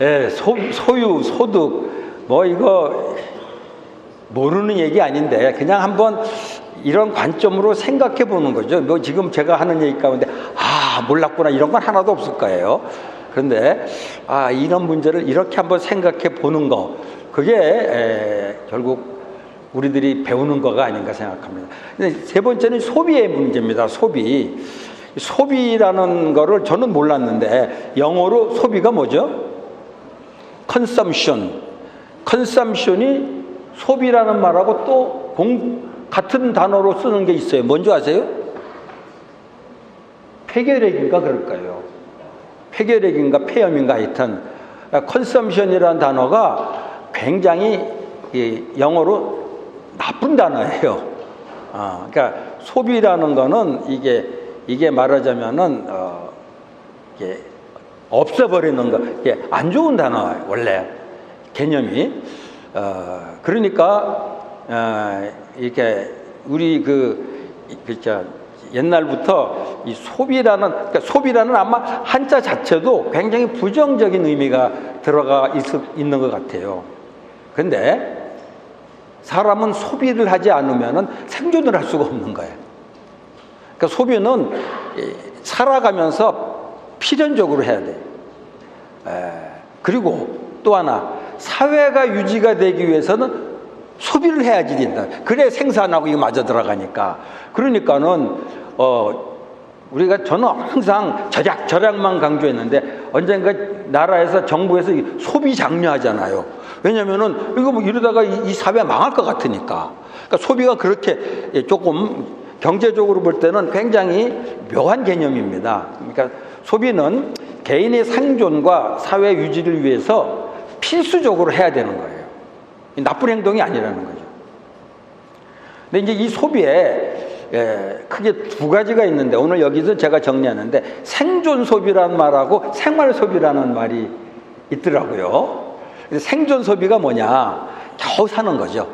예, 소유, 소득, 뭐 이거 모르는 얘기 아닌데 그냥 한번 이런 관점으로 생각해 보는 거죠. 뭐 지금 제가 하는 얘기 가운데 몰랐구나 이런 건 하나도 없을 거예요. 그런데 이런 문제를 이렇게 한번 생각해 보는 거, 그게 결국 우리들이 배우는 거가 아닌가 생각합니다. 근데 세 번째는 소비의 문제입니다. 소비라는 거를 저는 몰랐는데 영어로 소비가 뭐죠? 컨섬션이 소비라는 말하고 또 같은 단어로 쓰는 게 있어요. 뭔지 아세요? 폐결핵인가 그럴까요? 폐결핵인가 폐염인가 하여튼 컨섬션이라는 단어가 굉장히 영어로 나쁜 단어예요. 그러니까 소비라는 거는 이게 말하자면은 이게 없애버리는 거, 이게 안 좋은 단어예요. 원래 개념이. 그러니까 이렇게 우리 옛날부터 이 소비라는 아마 한자 자체도 굉장히 부정적인 의미가 들어가 있는 것 같아요. 그런데 사람은 소비를 하지 않으면 생존을 할 수가 없는 거예요. 그러니까 소비는 살아가면서 필연적으로 해야 돼요. 그리고 또 하나, 사회가 유지가 되기 위해서는 소비를 해야지 된다. 그래 생산하고 이거 맞아 들어가니까. 그러니까는 저는 항상 절약만 강조했는데 언젠가 나라에서 정부에서 소비 장려하잖아요. 왜냐면은 이거 뭐 이러다가 이 사회 망할 것 같으니까. 그러니까 소비가 그렇게 조금 경제적으로 볼 때는 굉장히 묘한 개념입니다. 그러니까 소비는 개인의 생존과 사회 유지를 위해서 필수적으로 해야 되는 거예요. 나쁜 행동이 아니라는 거죠. 근데 이제 이 소비에 크게 두 가지가 있는데 오늘 여기서 제가 정리하는데 생존 소비라는 말하고 생활 소비라는 말이 있더라고요. 생존 소비가 뭐냐? 겨우 사는 거죠.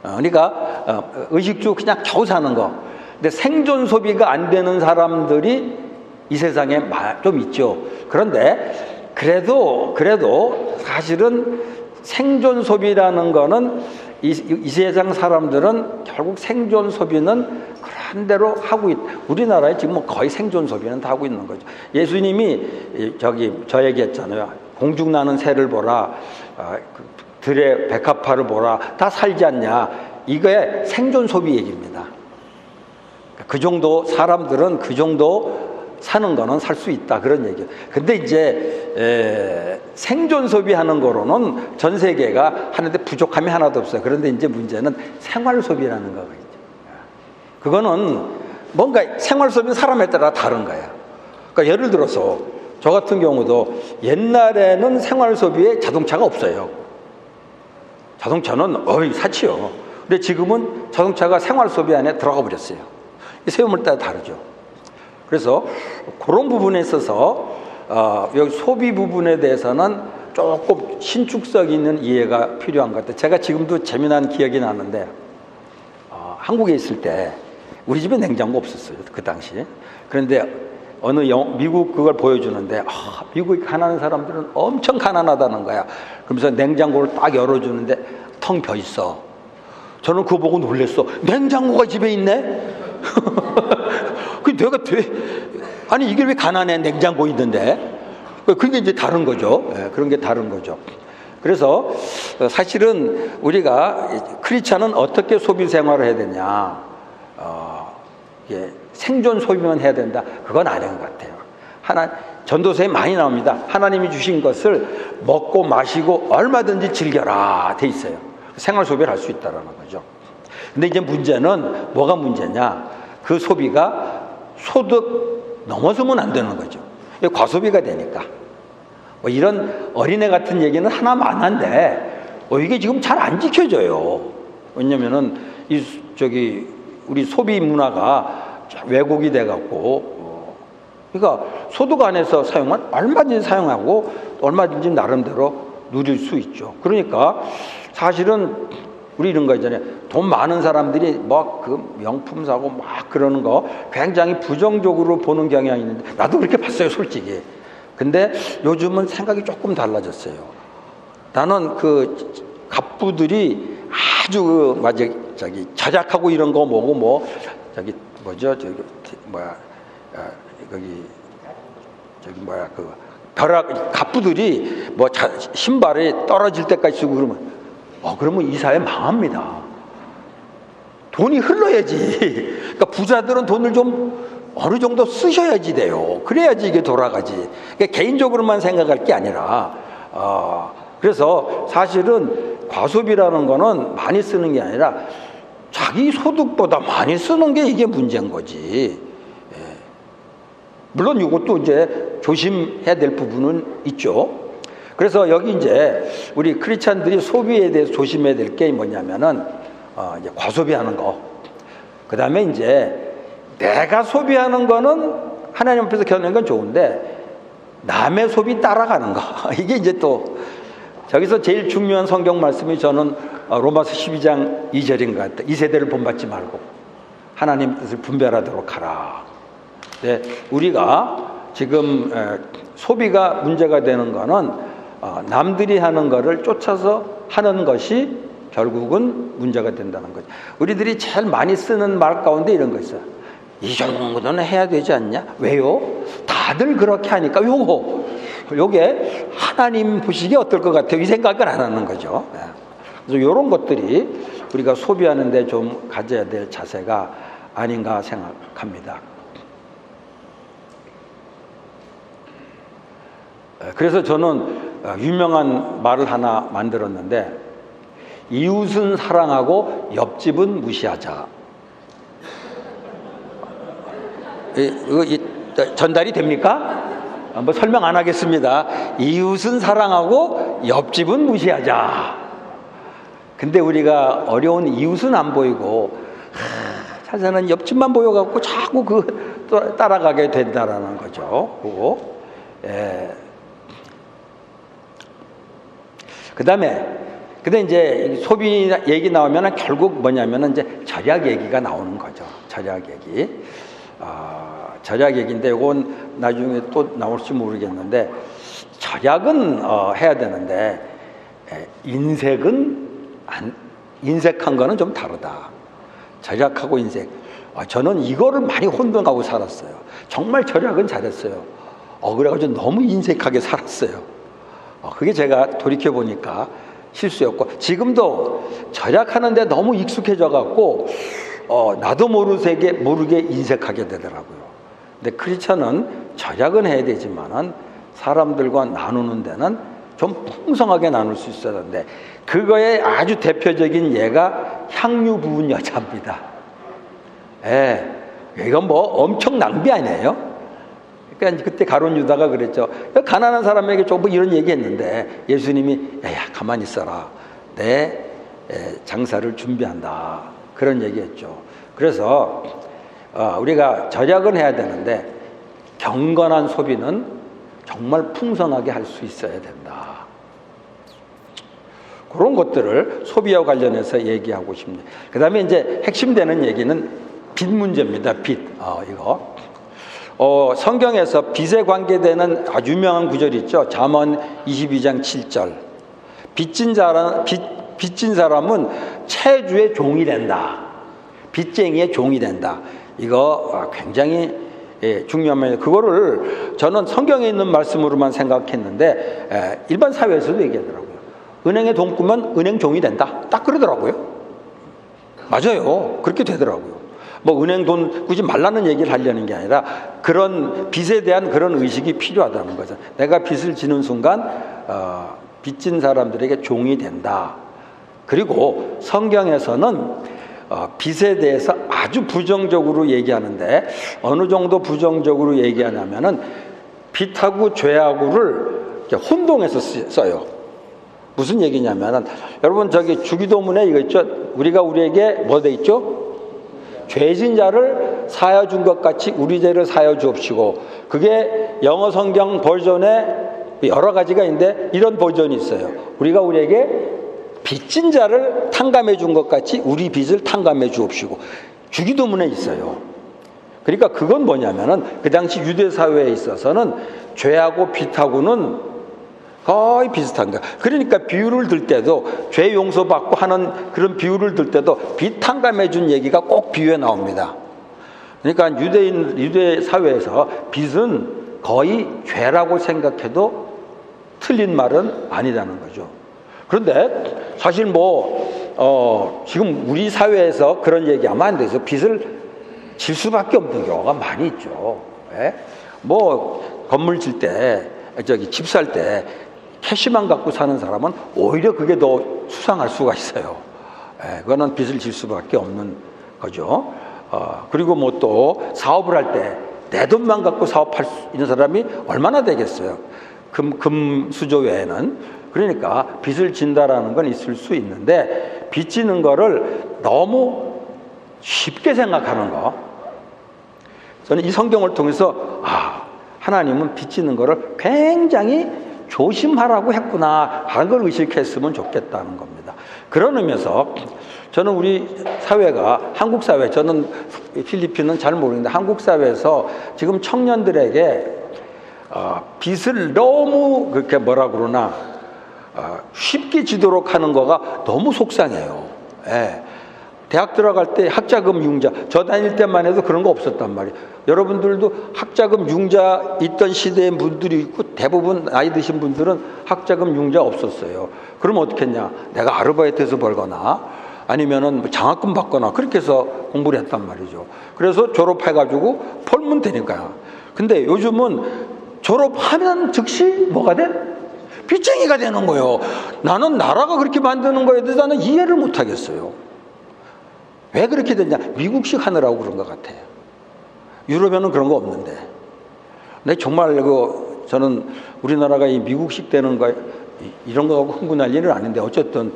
그러니까 의식주 그냥 겨우 사는 거. 근데 생존 소비가 안 되는 사람들이 이 세상에 좀 있죠. 그런데 그래도 사실은 생존 소비라는 거는 이 세상 사람들은 결국 생존 소비는 그런 대로 하고 우리나라에 지금 뭐 거의 생존 소비는 다 하고 있는 거죠. 예수님이 저에게 했잖아요. 공중나는 새를 보라, 들의 백합화를 보라, 다 살지 않냐. 이거의 생존 소비 얘기입니다. 그 정도 사람들은 그 정도 사는 거는 살 수 있다, 그런 얘기예요. 근데 이제 생존 소비하는 거로는 전 세계가 하는데 부족함이 하나도 없어요. 그런데 이제 문제는 생활 소비라는 거가 있죠. 그거는 뭔가 생활 소비는 사람에 따라 다른 거예요. 그러니까 예를 들어서 저 같은 경우도 옛날에는 생활 소비에 자동차가 없어요. 자동차는 사치요. 근데 지금은 자동차가 생활 소비 안에 들어가 버렸어요. 이 세움을 따라 다르죠. 그래서 그런 부분에 있어서 여기 소비 부분에 대해서는 조금 신축성 있는 이해가 필요한 것 같아요. 제가 지금도 재미난 기억이 나는데 한국에 있을 때 우리 집에 냉장고 없었어요. 그 당시에. 그런데 미국 그걸 보여주는데 미국이 가난한 사람들은 엄청 가난하다는 거야. 그러면서 냉장고를 딱 열어주는데 텅 비어 있어. 저는 그거 보고 놀랬어. 냉장고가 집에 있네? 아니 이게 왜 가난해? 냉장고 있는데. 그게 이제 다른 거죠. 그런 게 다른 거죠. 그래서 사실은 우리가 크리스찬은 어떻게 소비 생활을 해야 되냐, 생존 소비만 해야 된다, 그건 아닌 것 같아요. 전도서에 많이 나옵니다. 하나님이 주신 것을 먹고 마시고 얼마든지 즐겨라 돼 있어요. 생활 소비를 할 수 있다는 거죠. 근데 이제 문제는 뭐가 문제냐? 그 소비가 소득 넘어서면 안 되는 거죠. 과소비가 되니까. 이런 어린애 같은 얘기는 하나만 한데 이게 지금 잘 안 지켜져요. 왜냐면은 우리 소비 문화가 왜곡이 돼갖고, 그러니까 소득 안에서 사용은 얼마든지 사용하고 얼마든지 나름대로 누릴 수 있죠. 그러니까 사실은 우리 이런 거 있잖아요. 돈 많은 사람들이 그 명품 사고 그러는 거 굉장히 부정적으로 보는 경향이 있는데 나도 그렇게 봤어요, 솔직히. 근데 요즘은 생각이 조금 달라졌어요. 나는 그 갑부들이 아주 저기 절약하고 이런 거 뭐고 뭐 저기 뭐죠 저기 뭐야 거기 저기 뭐야 그 벼락 갑부들이 뭐 신발이 떨어질 때까지 쓰고 그러면 이 사회 망합니다. 돈이 흘러야지. 그러니까 부자들은 돈을 좀 어느 정도 쓰셔야지 돼요. 그래야지 이게 돌아가지. 그러니까 개인적으로만 생각할 게 아니라 그래서 사실은 과소비라는 거는 많이 쓰는 게 아니라 자기 소득보다 많이 쓰는 게 이게 문제인 거지. 물론 이것도 이제 조심해야 될 부분은 있죠. 그래서 여기 이제 우리 크리스찬들이 소비에 대해서 조심해야 될 게 뭐냐면은 이제 과소비하는 거. 그 다음에 이제 내가 소비하는 거는 하나님 앞에서 견디는 건 좋은데 남의 소비 따라가는 거. 이게 이제 또 저기서 제일 중요한 성경 말씀이 저는 로마서 12장 2절인 것 같아요. 이 세대를 본받지 말고 하나님 뜻을 분별하도록 하라. 네, 우리가 지금 소비가 문제가 되는 거는 남들이 하는 거를 쫓아서 하는 것이 결국은 문제가 된다는 거죠. 우리들이 제일 많이 쓰는 말 가운데 이런 거 있어요. 이 정도는 해야 되지 않냐? 왜요? 다들 그렇게 하니까 요게 하나님 보시기에 어떨 것 같아요? 이 생각을 안 하는 거죠. 그래서 이런 것들이 우리가 소비하는데 좀 가져야 될 자세가 아닌가 생각합니다. 그래서 저는 유명한 말을 하나 만들었는데 이웃은 사랑하고 옆집은 무시하자. 전달이 됩니까? 뭐 설명 안 하겠습니다. 이웃은 사랑하고 옆집은 무시하자. 근데 우리가 어려운 이웃은 안 보이고 잘 사는 옆집만 보여갖고 자꾸 따라가게 된다라는 거죠. 그거. 근데 이제 소비 얘기 나오면 결국 뭐냐면은 이제 절약 얘기가 나오는 거죠. 절약 얘기. 절약 얘기인데 이건 나중에 또 나올지 모르겠는데 절약은 해야 되는데 인색한 거는 좀 다르다. 절약하고 인색. 저는 이거를 많이 혼동하고 살았어요. 정말 절약은 잘했어요. 그래가지고 너무 인색하게 살았어요. 그게 제가 돌이켜 보니까 실수였고 지금도 절약하는데 너무 익숙해져 갖고 나도 모르게 인색하게 되더라고요. 근데 크리스천은 절약은 해야 되지만은 사람들과 나누는 데는 좀 풍성하게 나눌 수 있어야 하는데 그거의 아주 대표적인 예가 향유 부은 여자입니다. 이건 뭐 엄청 낭비 아니에요? 그러니까 그때 가룟 유다가 그랬죠. 가난한 사람에게 좀 이런 얘기했는데 예수님이 야 가만히 있어라. 내 장사를 준비한다. 그런 얘기했죠. 그래서 우리가 절약은 해야 되는데 경건한 소비는 정말 풍성하게 할 수 있어야 된다. 그런 것들을 소비와 관련해서 얘기하고 싶네요. 그 다음에 이제 핵심되는 얘기는 빚 문제입니다. 빚. 이거. 성경에서 빚에 관계되는 아주 유명한 구절이 있죠. 잠언 22장 7절. 빚진 사람은 채주의 종이 된다. 빚쟁이의 종이 된다. 이거 굉장히 중요합니다. 그거를 저는 성경에 있는 말씀으로만 생각했는데 일반 사회에서도 얘기하더라고요. 은행에 돈 꾸면 은행 종이 된다. 딱 그러더라고요. 맞아요. 그렇게 되더라고요. 뭐 은행 돈 꾸지 말라는 얘기를 하려는 게 아니라 그런 빚에 대한 그런 의식이 필요하다는 거죠. 내가 빚을 지는 순간 빚진 사람들에게 종이 된다. 그리고 성경에서는 빚에 대해서 아주 부정적으로 얘기하는데 어느 정도 부정적으로 얘기하냐면은 빚하고 죄하고를 혼동해서 써요. 무슨 얘기냐면은 여러분 저기 주기도문에 이거 있죠. 우리에게 뭐 돼 있죠? 죄진 자를 사하여 준 것 같이 우리 죄를 사하여 주옵시고. 그게 영어 성경 버전에 여러 가지가 있는데 이런 버전이 있어요. 우리에게 빚진 자를 탕감해 준 것 같이 우리 빚을 탕감해 주옵시고. 주기도문에 있어요. 그러니까 그건 뭐냐면은 그 당시 유대 사회에 있어서는 죄하고 빚하고는 거의 비슷한 거야. 그러니까 비유를 들 때도 죄 용서받고 하는 그런 비유를 들 때도 빚 탕감해 준 얘기가 꼭 비유에 나옵니다. 그러니까 유대 사회에서 빚은 거의 죄라고 생각해도 틀린 말은 아니라는 거죠. 그런데 사실 지금 우리 사회에서 그런 얘기하면 안 돼서 빚을 질 수밖에 없는 경우가 많이 있죠. 예? 건물 질 때, 집 살 때 캐시만 갖고 사는 사람은 오히려 그게 더 수상할 수가 있어요. 예, 그거는 빚을 질 수밖에 없는 거죠. 그리고 또 사업을 할 때 내 돈만 갖고 사업할 수 있는 사람이 얼마나 되겠어요. 금수저 외에는. 그러니까 빚을 진다라는 건 있을 수 있는데 빚 지는 거를 너무 쉽게 생각하는 거. 저는 이 성경을 통해서 하나님은 빚 지는 거를 굉장히 조심하라고 했구나 하는 걸 의식했으면 좋겠다는 겁니다. 그런 의미에서 저는 우리 사회가 한국 사회, 저는 필리핀은 잘 모르는데 한국 사회에서 지금 청년들에게 빚을 너무 그렇게 쉽게 지도록 하는 거가 너무 속상해요. 예. 대학 들어갈 때 학자금 융자, 저 다닐 때만 해도 그런 거 없었단 말이에요. 여러분들도 학자금 융자 있던 시대의 분들이 있고 대부분 나이 드신 분들은 학자금 융자 없었어요. 그러면 어떻게 했냐? 내가 아르바이트해서 벌거나 아니면은 장학금 받거나 그렇게 해서 공부를 했단 말이죠. 그래서 졸업해가지고 벌면 되니까요. 근데 요즘은 졸업하면 즉시 뭐가 돼? 빚쟁이가 되는 거예요. 나는 나라가 그렇게 만드는 거에 대해서 나는 이해를 못 하겠어요. 왜 그렇게 됐냐? 미국식 하느라고 그런 것 같아요. 유럽에는 그런 거 없는데. 근데 정말 저는 우리나라가 이 미국식 되는 거 이런 거하고 흥분할 일은 아닌데 어쨌든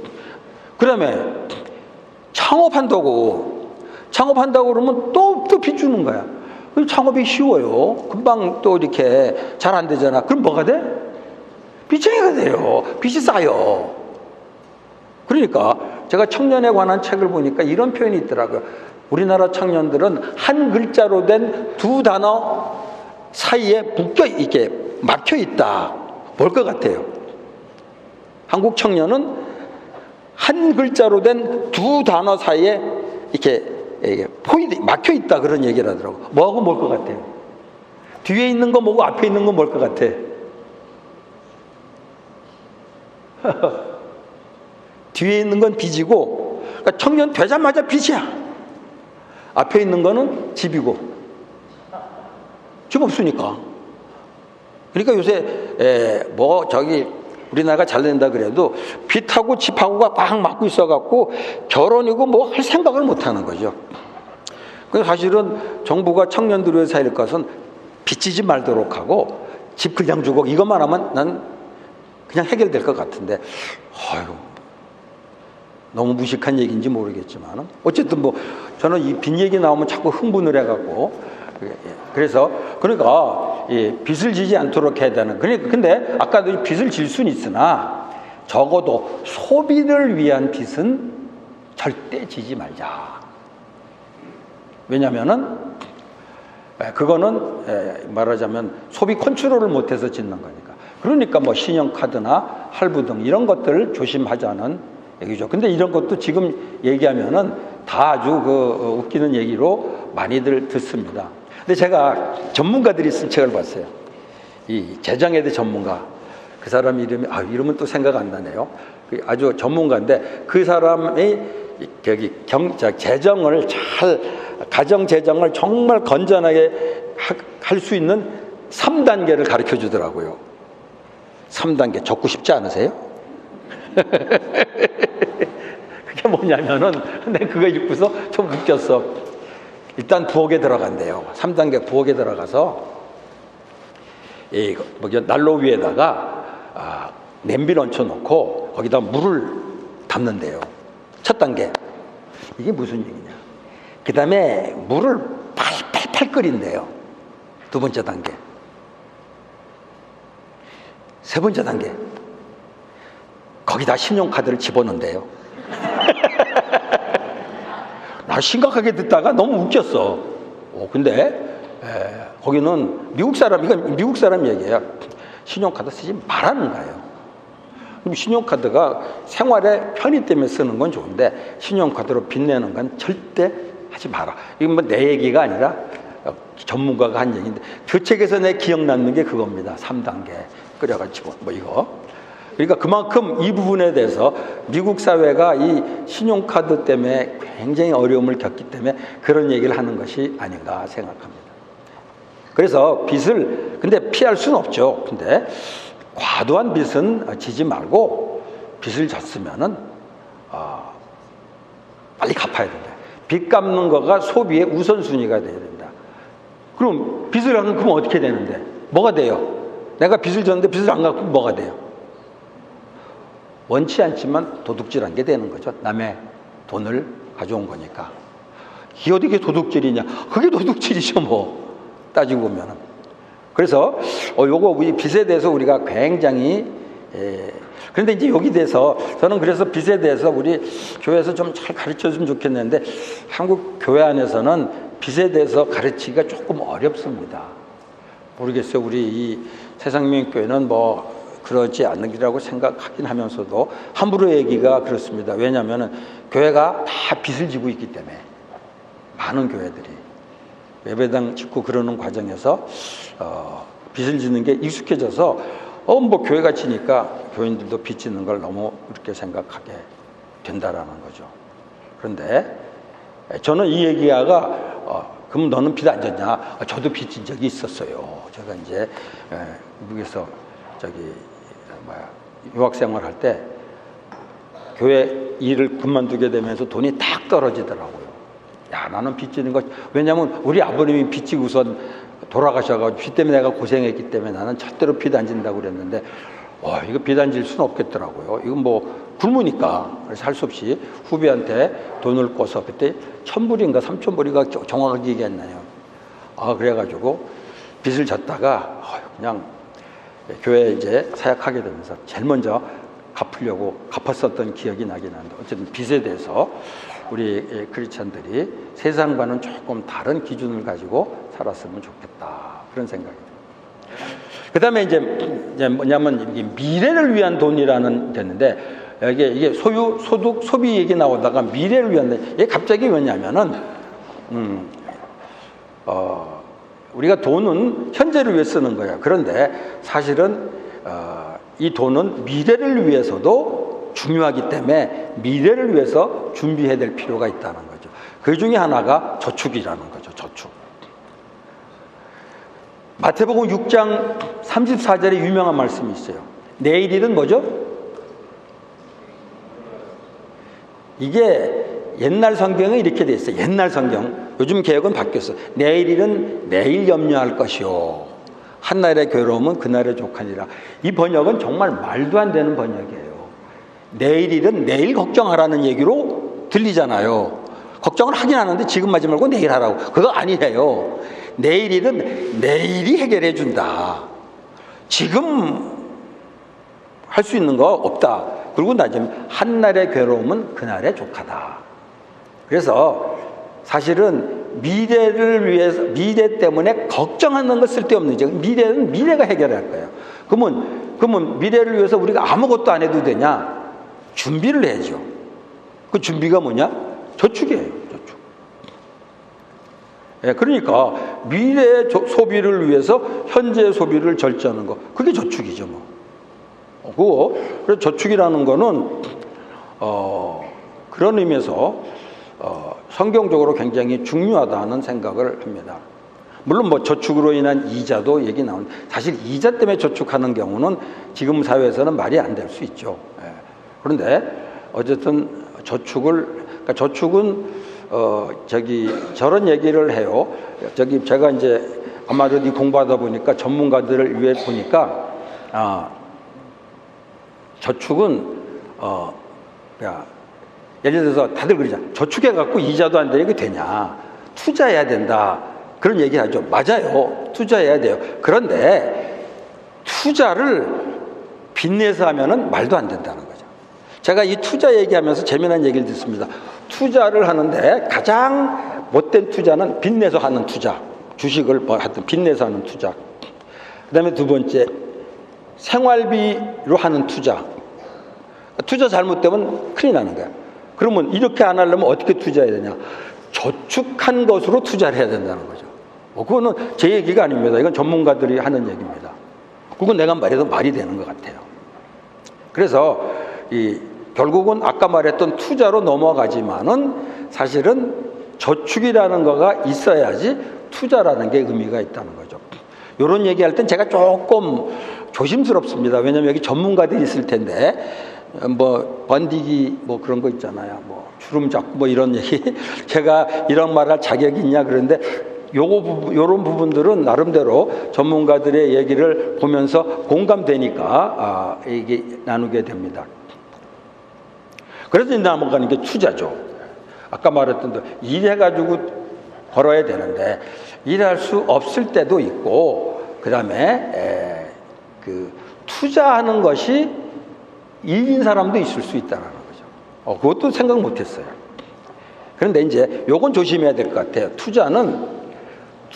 그다음에 창업한다고 그러면 또 빚 주는 거야. 창업이 쉬워요. 금방 또 이렇게 잘 안 되잖아. 그럼 뭐가 돼? 빚쟁이가 돼요. 빚이 쌓여. 그러니까 제가 청년에 관한 책을 보니까 이런 표현이 있더라고요. 우리나라 청년들은 한 글자로 된 두 단어 사이에 이렇게 막혀 있다. 뭘 것 같아요? 한국 청년은 한 글자로 된 두 단어 사이에 이렇게 막혀 있다 그런 얘기를 하더라고. 뭐하고 뭘 것 같아요? 뒤에 있는 거 뭐고 앞에 있는 건 뭘 것 같아? 뒤에 있는 건 빚이고, 그러니까 청년 되자마자 빚이야. 앞에 있는 거는 집이고, 집 없으니까. 그러니까 요새 우리나라가 잘 된다 그래도 빚하고 집하고가 꽉 막고 있어갖고 결혼이고 할 생각을 못 하는 거죠. 그래서 사실은 정부가 청년들을 위해서 할 것은 빚지지 말도록 하고 집 그냥 주고 이것만 하면 난 그냥 해결될 것 같은데, 너무 무식한 얘기인지 모르겠지만 어쨌든 저는 이 빚 얘기 나오면 자꾸 흥분을 해갖고 그러니까 빚을 지지 않도록 해야 되는. 근데 아까도 빚을 질 수는 있으나 적어도 소비를 위한 빚은 절대 지지 말자. 왜냐하면은 그거는 말하자면 소비 컨트롤을 못해서 짓는 거니까. 그러니까 신용카드나 할부 등 이런 것들을 조심하자는 얘기죠. 근데 이런 것도 지금 얘기하면은 다 아주 웃기는 얘기로 많이들 듣습니다. 근데 제가 전문가들이 쓴 책을 봤어요. 이 재정에 대해 전문가. 그 사람 이름은 또 생각 안 나네요. 아주 전문가인데 그 사람이 재정을 가정 재정을 정말 건전하게 할 수 있는 3단계를 가르쳐 주더라고요. 3단계 적고 싶지 않으세요? 그게 뭐냐면은 내가 그거 읽고서 좀 웃겼어. 일단 부엌에 들어간대요. 3단계 부엌에 들어가서 난로 위에다가 냄비를 얹혀놓고 거기다 물을 담는데요. 첫 단계. 이게 무슨 얘기냐? 그 다음에 물을 팔팔팔 끓인대요. 두 번째 단계. 세 번째 단계. 거기다 신용카드를 집어넣는데요. 나 심각하게 듣다가 너무 웃겼어. 근데 거기는 미국 사람, 이건 미국 사람 얘기예요. 신용카드 쓰지 말라는 거예요. 그럼 신용카드가 생활의 편의 때문에 쓰는 건 좋은데 신용카드로 빚내는 건 절대 하지 마라. 이건 뭐 내 얘기가 아니라 전문가가 한 얘기인데 그 책에서 내 기억 남는 게 그겁니다. 3단계 끓여가지고 뭐 이거. 그러니까 그만큼 이 부분에 대해서 미국 사회가 이 신용카드 때문에 굉장히 어려움을 겪기 때문에 그런 얘기를 하는 것이 아닌가 생각합니다. 그래서 빚을 근데 피할 수는 없죠. 근데 과도한 빚은 지지 말고 빚을 졌으면은 빨리 갚아야 된다. 빚 갚는 거가 소비의 우선순위가 돼야 된다. 그럼 빚을 안 갚으면 어떻게 되는데? 뭐가 돼요? 내가 빚을 졌는데 빚을 안 갚으면 뭐가 돼요? 원치 않지만 도둑질한 게 되는 거죠. 남의 돈을 가져온 거니까. 이게 어떻게 도둑질이냐? 그게 도둑질이죠, 뭐. 따지고 보면은. 그래서 요거 우리 빚에 대해서 우리가 굉장히 그런데 이제 여기 대해서 저는 그래서 빚에 대해서 우리 교회에서 좀 잘 가르쳐주면 좋겠는데 한국 교회 안에서는 빚에 대해서 가르치기가 조금 어렵습니다. 모르겠어요. 우리 이 새생명교회는 뭐 그러지 않으리라고 생각하긴 하면서도 함부로 얘기가 그렇습니다. 왜냐하면 교회가 다 빚을 지고 있기 때문에 많은 교회들이 예배당 짓고 그러는 과정에서 빚을 지는 게 익숙해져서 뭐 교회가 지니까 교인들도 빚 지는 걸 너무 그렇게 생각하게 된다라는 거죠. 그런데 저는 이 얘기가 그럼 너는 빚 안 졌냐? 저도 빚 진 적이 있었어요. 제가 이제 미국에서 유학생활 할 때 교회 일을 그만두게 되면서 돈이 딱 떨어지더라고요. 야, 나는 빚 지는 거 왜냐하면 우리 아버님이 빚 지고선 돌아가셔가지고 빚 때문에 내가 고생했기 때문에 나는 절대로 빚 안 진다고 그랬는데 이거 빚 안 질 수는 없겠더라고요. 이건 뭐 굶으니까. 그래서 할 수 없이 후배한테 돈을 꿔서 그때 1,000불인가 3,000불인가 정확하게 얘기 안 나요. 그래가지고 빚을 졌다가 그냥 교회 이제 사역하게 되면서 제일 먼저 갚으려고 갚았었던 기억이 나긴 하는데 어쨌든 빚에 대해서 우리 크리스찬들이 세상과는 조금 다른 기준을 가지고 살았으면 좋겠다 그런 생각이 듭니다. 그 다음에 이제 뭐냐면 이게 미래를 위한 돈이라는 됐는데 이게 소유, 소득, 소비 얘기 나오다가 미래를 위한 돈 이게 갑자기 왜냐면은 우리가 돈은 현재를 위해 쓰는 거야. 그런데 사실은 이 돈은 미래를 위해서도 중요하기 때문에 미래를 위해서 준비해야 될 필요가 있다는 거죠. 그 중에 하나가 저축이라는 거죠. 저축. 마태복음 6장 34절에 유명한 말씀이 있어요. 내일일은 뭐죠? 이게 옛날 성경에 이렇게 돼 있어요. 옛날 성경. 요즘 개혁은 바뀌었어. 내일일은 내일 염려할 것이요. 한날의 괴로움은 그날의 족하니라. 이 번역은 정말 말도 안 되는 번역이에요. 내일일은 내일 걱정하라는 얘기로 들리잖아요. 걱정을 하긴 하는데 지금 하지 말고 내일 하라고. 그거 아니에요. 내일일은 내일이 해결해 준다. 지금 할 수 있는 거 없다. 그리고 나중에 한날의 괴로움은 그날의 족하다. 그래서 사실은 미래를 위해서 미래 때문에 걱정하는 건 쓸데없는 거죠. 미래는 미래가 해결할 거예요. 그러면 미래를 위해서 우리가 아무것도 안 해도 되냐? 준비를 해야죠. 그 준비가 뭐냐? 저축이에요. 저축. 그러니까 미래의 소비를 위해서 현재의 소비를 절제하는 거. 그게 저축이죠, 뭐. 그래서 저축이라는 거는 그런 의미에서 성경적으로 굉장히 중요하다는 생각을 합니다. 물론 뭐 저축으로 인한 이자도 얘기 나오는데 사실 이자 때문에 저축하는 경우는 지금 사회에서는 말이 안 될 수 있죠. 그런데 어쨌든 그러니까 저축은 저런 얘기를 해요. 제가 이제 아마도 공부하다 보니까 전문가들을 위해 보니까 저축은 예를 들어서 다들 그러잖아. 저축해 갖고 이자도 안 되게 되냐? 투자해야 된다. 그런 얘기 하죠. 맞아요. 투자해야 돼요. 그런데 투자를 빚내서 하면은 말도 안 된다는 거죠. 제가 이 투자 얘기하면서 재미난 얘기를 듣습니다. 투자를 하는데 가장 못된 투자는 빚내서 하는 투자, 주식을 뭐 하여튼 빚내서 하는 투자. 그다음에 두 번째, 생활비로 하는 투자. 투자 잘못되면 큰일 나는 거야. 그러면 이렇게 안 하려면 어떻게 투자해야 되냐? 저축한 것으로 투자를 해야 된다는 거죠. 그거는 제 얘기가 아닙니다. 이건 전문가들이 하는 얘기입니다. 그건 내가 말해도 말이 되는 것 같아요. 그래서 결국은 아까 말했던 투자로 넘어가지만은 사실은 저축이라는 거가 있어야지 투자라는 게 의미가 있다는 거죠. 이런 얘기할 땐 제가 조금 조심스럽습니다. 왜냐하면 여기 전문가들이 있을 텐데 뭐 번디기 뭐 그런 거 있잖아요. 뭐 주름 잡고 뭐 이런 얘기 제가 이런 말할 자격이 있냐 그런데 요런 부분들은 나름대로 전문가들의 얘기를 보면서 공감되니까 이게 나누게 됩니다. 그래서 넘어가는 게 투자죠. 아까 말했던 대로 일해가지고 벌어야 되는데 일할 수 없을 때도 있고 그다음에 그 투자하는 것이 일인 사람도 있을 수 있다는 거죠. 그것도 생각 못했어요. 그런데 이제 요건 조심해야 될 것 같아요. 투자는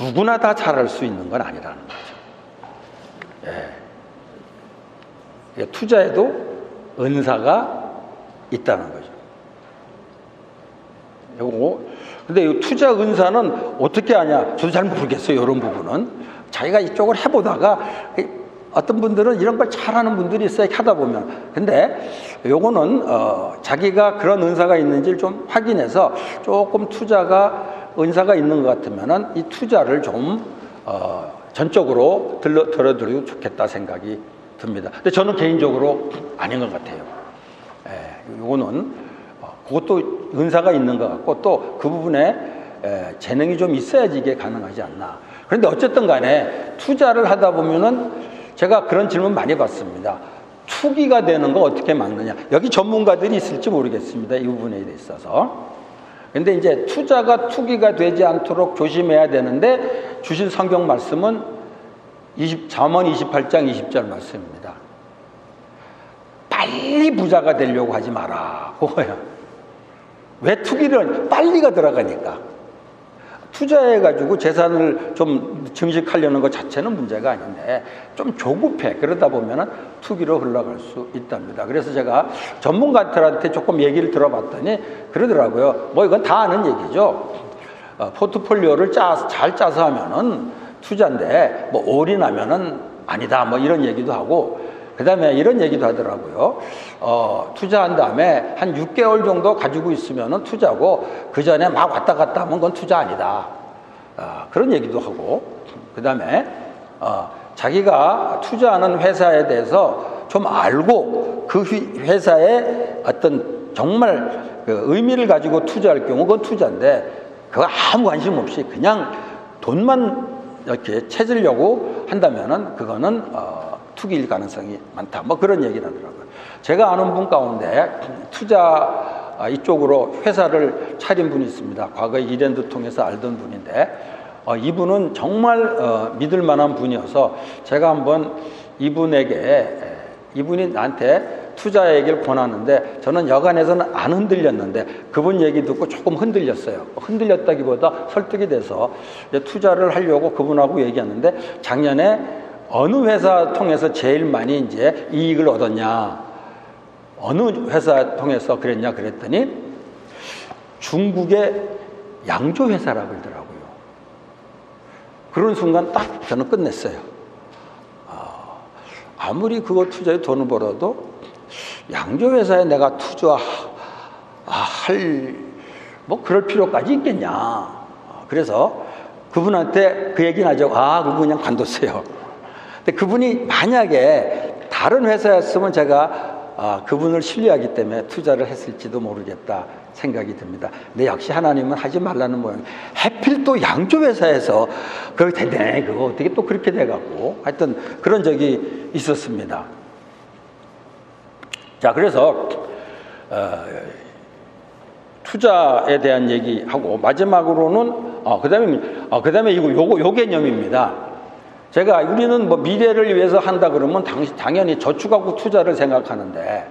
누구나 다 잘할 수 있는 건 아니라는 거죠. 투자에도 은사가 있다는 거죠. 요거 근데 이 투자 은사는 어떻게 하냐? 저도 잘 모르겠어요. 이런 부분은 자기가 이쪽을 해보다가 어떤 분들은 이런 걸 잘하는 분들이 있어요. 하다 보면. 근데 요거는 자기가 그런 은사가 있는지를 좀 확인해서 조금 투자가 은사가 있는 것 같으면은 이 투자를 좀 전적으로 들어드리고 좋겠다 생각이 듭니다. 근데 저는 개인적으로 아닌 것 같아요. 요거는 그것도 은사가 있는 것 같고 또 그 부분에 재능이 좀 있어야지 이게 가능하지 않나. 그런데 어쨌든 간에 투자를 하다 보면은 제가 그런 질문 많이 받습니다. 투기가 되는 거 어떻게 막느냐. 여기 전문가들이 있을지 모르겠습니다. 이 부분에 있어서. 근데 이제 투자가 투기가 되지 않도록 조심해야 되는데 주신 성경 말씀은 잠언 28장 20절 말씀입니다. 빨리 부자가 되려고 하지 마라. 그거야. 왜 투기를 빨리가 들어가니까. 투자해가지고 재산을 좀 증식하려는 것 자체는 문제가 아닌데 좀 조급해. 그러다 보면은 투기로 흘러갈 수 있답니다. 그래서 제가 전문가들한테 조금 얘기를 들어봤더니 그러더라고요. 뭐 이건 다 아는 얘기죠. 포트폴리오를 잘 짜서 하면은 투자인데 뭐 올인하면은 아니다. 뭐 이런 얘기도 하고 그 다음에 이런 얘기도 하더라고요. 투자한 다음에 한 6개월 정도 가지고 있으면은 투자고 그 전에 막 왔다 갔다 하면 그건 투자 아니다. 그런 얘기도 하고 그 다음에 자기가 투자하는 회사에 대해서 좀 알고 그 회사에 어떤 정말 그 의미를 가지고 투자할 경우 그건 투자인데 그거 아무 관심 없이 그냥 돈만 이렇게 찾으려고 한다면은 그거는 투기일 가능성이 많다. 뭐 그런 얘기를 하더라고요. 제가 아는 분 가운데 투자 이쪽으로 회사를 차린 분이 있습니다. 과거에 이랜드 통해서 알던 분인데 이분은 정말 믿을 만한 분이어서 제가 한번 이분이 나한테 투자 얘기를 권하는데 저는 여간에서는 안 흔들렸는데 그분 얘기 듣고 조금 흔들렸어요. 흔들렸다기보다 설득이 돼서 이제 투자를 하려고 그분하고 얘기하는데 작년에 어느 회사 통해서 제일 많이 이제 이익을 얻었냐? 어느 회사 통해서 그랬냐? 그랬더니 중국의 양조 회사라고 그러더라고요. 그런 순간 딱 저는 끝냈어요. 아무리 그거 투자에 돈을 벌어도 양조 회사에 내가 투자할 뭐 그럴 필요까지 있겠냐? 그래서 그분한테 그 얘기는 하죠. 그분 그냥 관뒀어요. 근데 그분이 만약에 다른 회사였으면 제가 그분을 신뢰하기 때문에 투자를 했을지도 모르겠다 생각이 듭니다. 근데 역시 하나님은 하지 말라는 모양. 하필 또 양조 회사에서 그렇게 되네. 그거 어떻게 또 그렇게 돼갖고 하여튼 그런 적이 있었습니다. 자, 그래서 투자에 대한 얘기하고 마지막으로는 그다음에 요 개념입니다. 우리는 뭐 미래를 위해서 한다 그러면 당연히 저축하고 투자를 생각하는데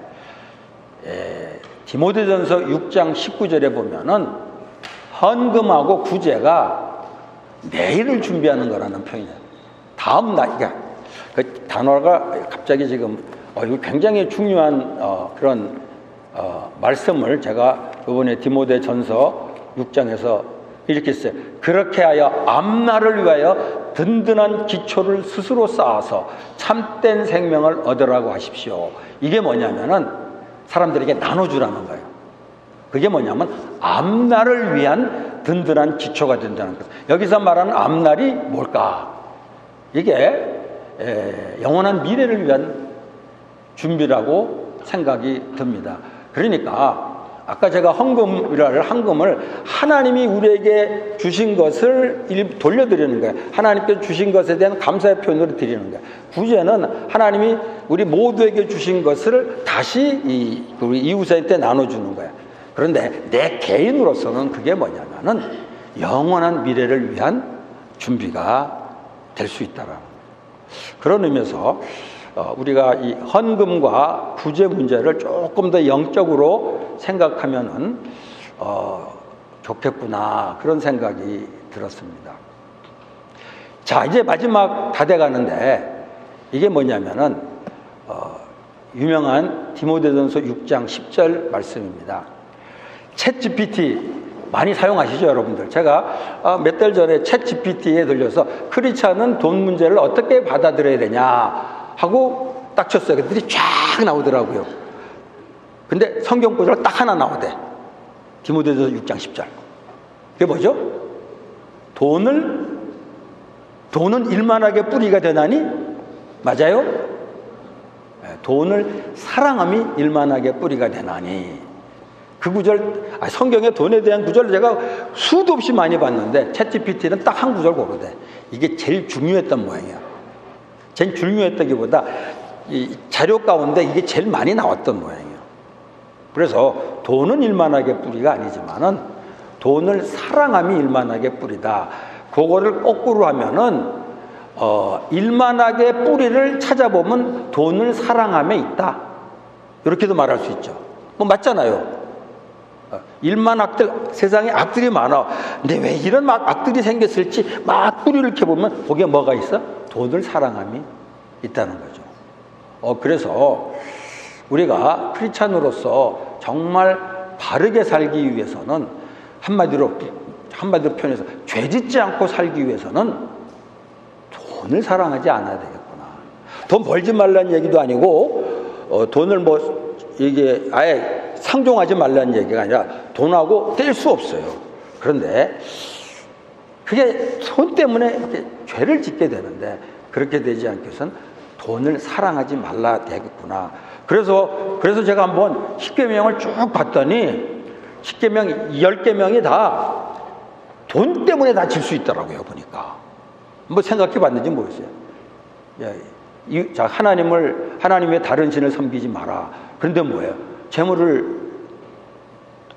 디모데전서 6장 19절에 보면은 헌금하고 구제가 내일을 준비하는 거라는 표현이에요. 다음 날, 그러니까 그 단어가 갑자기 지금 이거 굉장히 중요한 그런 말씀을 제가 이번에 디모데전서 6장에서 이렇게 했어요. 그렇게 하여 앞날을 위하여 든든한 기초를 스스로 쌓아서 참된 생명을 얻으라고 하십시오. 이게 뭐냐면은 사람들에게 나눠주라는 거예요. 그게 뭐냐면 앞날을 위한 든든한 기초가 된다는 거예요. 여기서 말하는 앞날이 뭘까? 이게 영원한 미래를 위한 준비라고 생각이 듭니다. 그러니까 아까 제가 헌금을 하나님이 우리에게 주신 것을 돌려드리는 거예요. 하나님께 주신 것에 대한 감사의 표현으로 드리는 거예요. 구제는 하나님이 우리 모두에게 주신 것을 다시 우리 이웃한테 나눠주는 거예요. 그런데 내 개인으로서는 그게 뭐냐면은 영원한 미래를 위한 준비가 될 수 있다라는 거예요. 그런 의미에서 우리가 이 헌금과 구제 문제를 조금 더 영적으로 생각하면은 좋겠구나, 그런 생각이 들었습니다. 자, 이제 마지막 다 돼가는데 이게 뭐냐면은 유명한 디모데전서 6장 10절 말씀입니다. 챗GPT 많이 사용하시죠, 여러분들? 제가 몇 달 전에 챗GPT에 들려서 크리스찬은 돈 문제를 어떻게 받아들여야 되냐 하고 딱 쳤어요. 그들이 쫙 나오더라고요. 근데 성경 구절가 딱 하나 나오대. 디모데전서 6장 10절. 그게 뭐죠? 돈은 일만하게 뿌리가 되나니? 맞아요? 돈을 사랑함이 일만하게 뿌리가 되나니? 그 구절, 성경에 돈에 대한 구절을 제가 수도 없이 많이 봤는데 챗GPT는 딱 한 구절 고르대. 이게 제일 중요했던 모양이야. 제일 중요했다기보다 이 자료 가운데 이게 제일 많이 나왔던 모양이에요. 그래서 돈은 일만하게 뿌리가 아니지만은 돈을 사랑함이 일만하게 뿌리다. 그거를 거꾸로 하면은 일만하게 뿌리를 찾아보면 돈을 사랑함에 있다. 이렇게도 말할 수 있죠. 뭐 맞잖아요. 일만 악들, 세상에 악들이 많아. 근데 왜 이런 막 악들이 생겼을지 막 뿌리를 이렇게 보면 거기에 뭐가 있어? 돈을 사랑함이 있다는 거죠. 그래서 우리가 크리스찬으로서 정말 바르게 살기 위해서는 한마디로 표현해서 죄 짓지 않고 살기 위해서는 돈을 사랑하지 않아야 되겠구나. 돈 벌지 말라는 얘기도 아니고 돈을 이게 아예 상종하지 말라는 얘기가 아니라 돈하고 뗄 수 없어요. 그런데 그게 돈 때문에 이렇게 죄를 짓게 되는데 그렇게 되지 않기 위해서는 돈을 사랑하지 말라 되겠구나. 그래서 제가 한번 10계명을 쭉 봤더니 10계명 10계명이 다 돈 때문에 다 질 수 있더라고요. 보니까 뭐 생각해 봤는지 모르겠어요. 자, 하나님의 다른 신을 섬기지 마라. 그런데 뭐예요? 재물을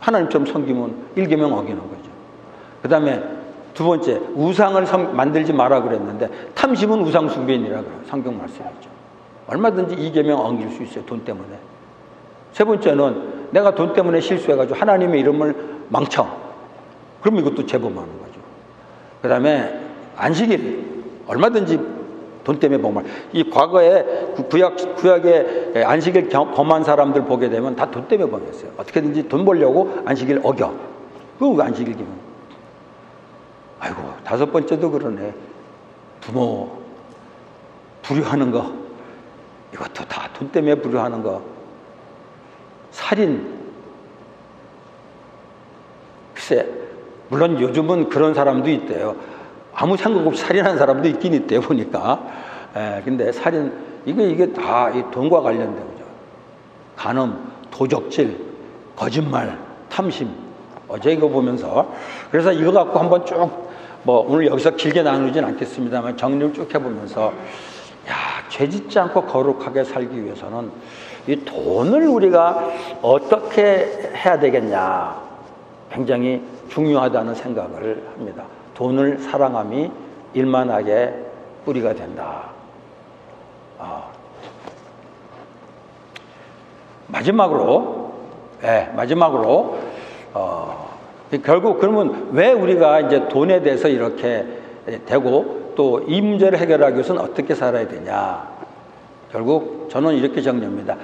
하나님처럼 섬기면 1계명 어기는 거죠. 그 다음에 두 번째, 우상을 만들지 마라 그랬는데 탐심은 우상 숭배니라 그래요. 성경 말씀이죠. 얼마든지 2계명 어길 수 있어요. 돈 때문에. 세 번째는 내가 돈 때문에 실수해가지고 하나님의 이름을 망쳐. 그럼 이것도 제범하는 거죠. 그 다음에 안식일 얼마든지 돈 때문에 범할. 이 과거에 구약의 안식일 범한 사람들 보게 되면 다 돈 때문에 범했어요. 어떻게든지 돈 벌려고 안식일 어겨. 그거 안식일 기분. 아이고, 다섯 번째도 그러네. 부모 불효하는 거. 이것도 다 돈 때문에 불효하는 거. 살인. 글쎄, 물론 요즘은 그런 사람도 있대요. 아무 생각 없이 살인한 사람도 있긴 있대요, 보니까. 근데 살인, 이게 다 이 돈과 관련된 거죠. 간음, 도적질, 거짓말, 탐심. 어제 이거 보면서. 그래서 이거 갖고 한번 쭉, 오늘 여기서 길게 나누진 않겠습니다만 정리를 쭉 해보면서, 죄 짓지 않고 거룩하게 살기 위해서는 이 돈을 우리가 어떻게 해야 되겠냐. 굉장히 중요하다는 생각을 합니다. 돈을 사랑함이 일만하게 뿌리가 된다. 마지막으로 결국 그러면 왜 우리가 이제 돈에 대해서 이렇게 되고 또 이 문제를 해결하기 위해서는 어떻게 살아야 되냐? 결국 저는 이렇게 정리합니다.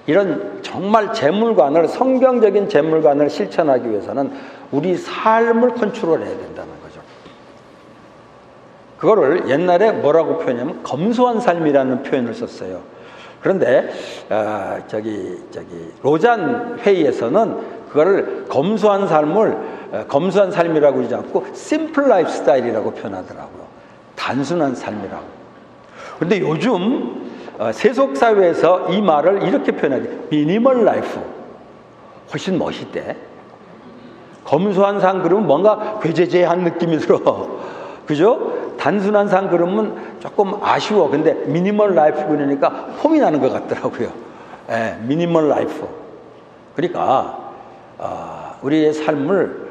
이런 정말 재물관을, 성경적인 재물관을 실천하기 위해서는 우리 삶을 컨트롤해야 된다는 거죠. 그거를 옛날에 뭐라고 표현하냐면 검소한 삶이라는 표현을 썼어요. 그런데 로잔 회의에서는 그거를 검소한 삶이라고 그러지 않고 심플 라이프 스타일이라고 표현하더라고요. 단순한 삶이라고. 그런데 요즘 세속 사회에서 이 말을 이렇게 표현하죠. 미니멀 라이프. 훨씬 멋있대. 검소한 삶 그러면 뭔가 괴죄죄한 느낌이 들어. 그죠? 단순한 삶 그러면 조금 아쉬워. 근데 미니멀 라이프 그러니까 폼이 나는 것 같더라고요. 예, 미니멀 라이프. 그러니까 우리의 삶을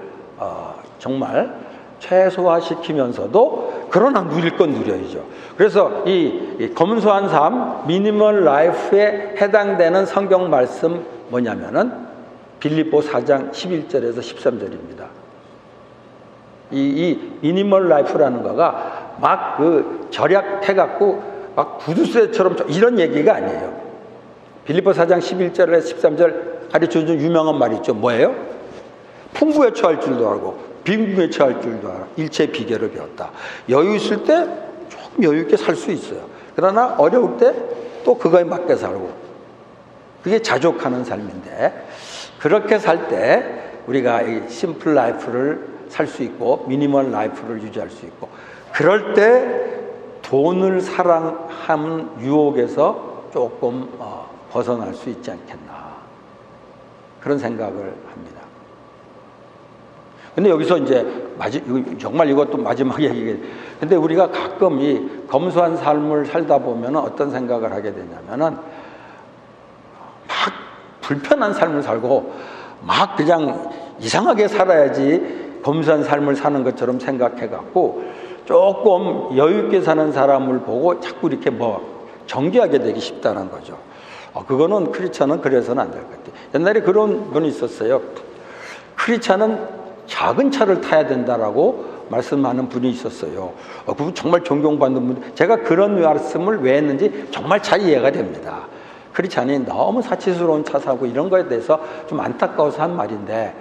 정말 최소화시키면서도 그러나 누릴 건 누려야죠. 그래서 이 검소한 삶, 미니멀 라이프에 해당되는 성경 말씀 뭐냐면은 빌립보 4장 11절에서 13절입니다. 이 미니멀 라이프라는 거가 막 그 절약해갖고 막 구두쇠처럼 이런 얘기가 아니에요. 빌립보 4장 11절에서 13절 가르쳐준 유명한 말이 있죠. 뭐예요? 풍부에 처할 줄도 알고 빈궁에 처할 줄도 알아. 일체의 비결을 배웠다. 여유 있을 때 조금 여유 있게 살 수 있어요. 그러나 어려울 때 또 그거에 맞게 살고. 그게 자족하는 삶인데 그렇게 살 때 우리가 이 심플 라이프를 살 수 있고 미니멀 라이프를 유지할 수 있고 그럴 때 돈을 사랑하는 유혹에서 조금 벗어날 수 있지 않겠나 그런 생각을 합니다. 근데 여기서 이제 정말 이것도 마지막 얘기예요. 근데 우리가 가끔 이 검소한 삶을 살다 보면 어떤 생각을 하게 되냐면은 막 불편한 삶을 살고 막 그냥 이상하게 살아야지 검소한 삶을 사는 것처럼 생각해갖고 조금 여유 있게 사는 사람을 보고 자꾸 이렇게 정죄하게 되기 쉽다는 거죠. 그거는 크리스찬은 그래서는 안 될 것 같아요. 옛날에 그런 분이 있었어요. 크리스찬은 작은 차를 타야 된다라고 말씀하는 분이 있었어요. 그분 정말 존경받는 분. 제가 그런 말씀을 왜 했는지 정말 잘 이해가 됩니다. 크리스찬이 너무 사치스러운 차 사고 이런 거에 대해서 좀 안타까워서 한 말인데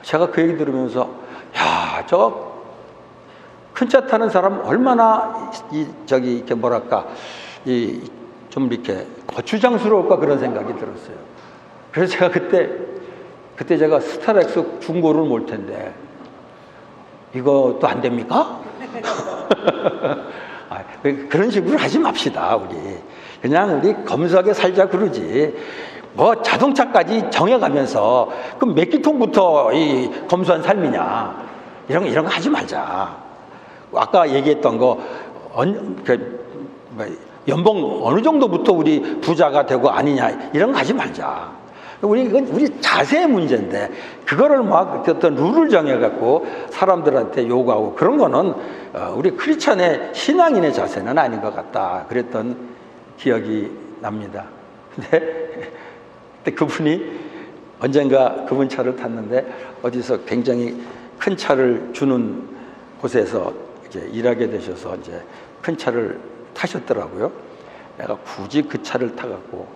제가 그 얘기 들으면서 야, 저 큰 차 타는 사람 얼마나 이렇게 뭐랄까 좀 이렇게 거추장스러울까 그런 생각이 들었어요. 그래서 제가 그때 제가 스타렉스 중고를 몰 텐데 이것도 안 됩니까? 그런 식으로 하지 맙시다. 그냥 우리 검소하게 살자 그러지 뭐 자동차까지 정해가면서 그럼 몇 기통부터 이 검소한 삶이냐 이런 거 하지 말자. 아까 얘기했던 거 연봉 어느 정도부터 우리 부자가 되고 아니냐 이런 거 하지 말자. 이건 우리 자세의 문제인데 그거를 막 어떤 룰을 정해갖고 사람들한테 요구하고 그런 거는 우리 크리스찬의 신앙인의 자세는 아닌 것 같다 그랬던 기억이 납니다. 근데 그분이 언젠가 그분 차를 탔는데 어디서 굉장히 큰 차를 주는 곳에서 이제 일하게 되셔서 이제 큰 차를 타셨더라고요. 내가 굳이 그 차를 타갖고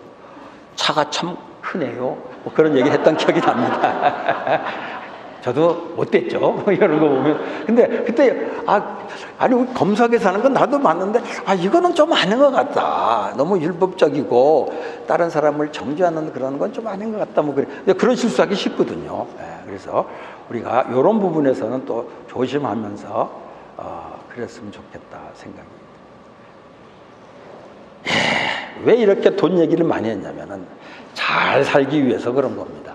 차가 참 크네요. 뭐 그런 얘기 했던 기억이 납니다. 저도 못됐죠. 이런 거 보면. 근데 그때, 아니, 검소하게 사는 건 나도 맞는데, 이거는 좀 아닌 것 같다. 너무 율법적이고, 다른 사람을 정죄하는 그런 건 좀 아닌 것 같다. 뭐 그래. 근데 그런 실수하기 쉽거든요. 그래서 우리가 이런 부분에서는 또 조심하면서, 그랬으면 좋겠다 생각이. 왜 이렇게 돈 얘기를 많이 했냐면은, 잘 살기 위해서 그런 겁니다.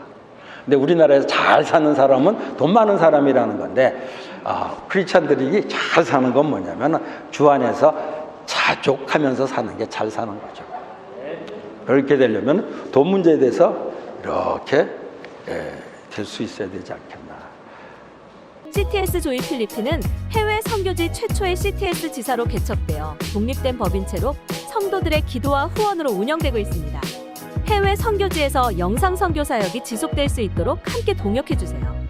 근데 우리나라에서 잘 사는 사람은 돈 많은 사람이라는 건데 크리스찬들이 잘 사는 건 뭐냐면 주 안에서 자족하면서 사는 게 잘 사는 거죠. 그렇게 되려면 돈 문제에 대해서 이렇게 될 수 있어야 되지 않겠나. CTS 조이 필리핀은 해외 선교지 최초의 CTS 지사로 개척되어 독립된 법인체로 성도들의 기도와 후원으로 운영되고 있습니다. 해외 선교지에서 영상 선교 사역이 지속될 수 있도록 함께 동역해 주세요.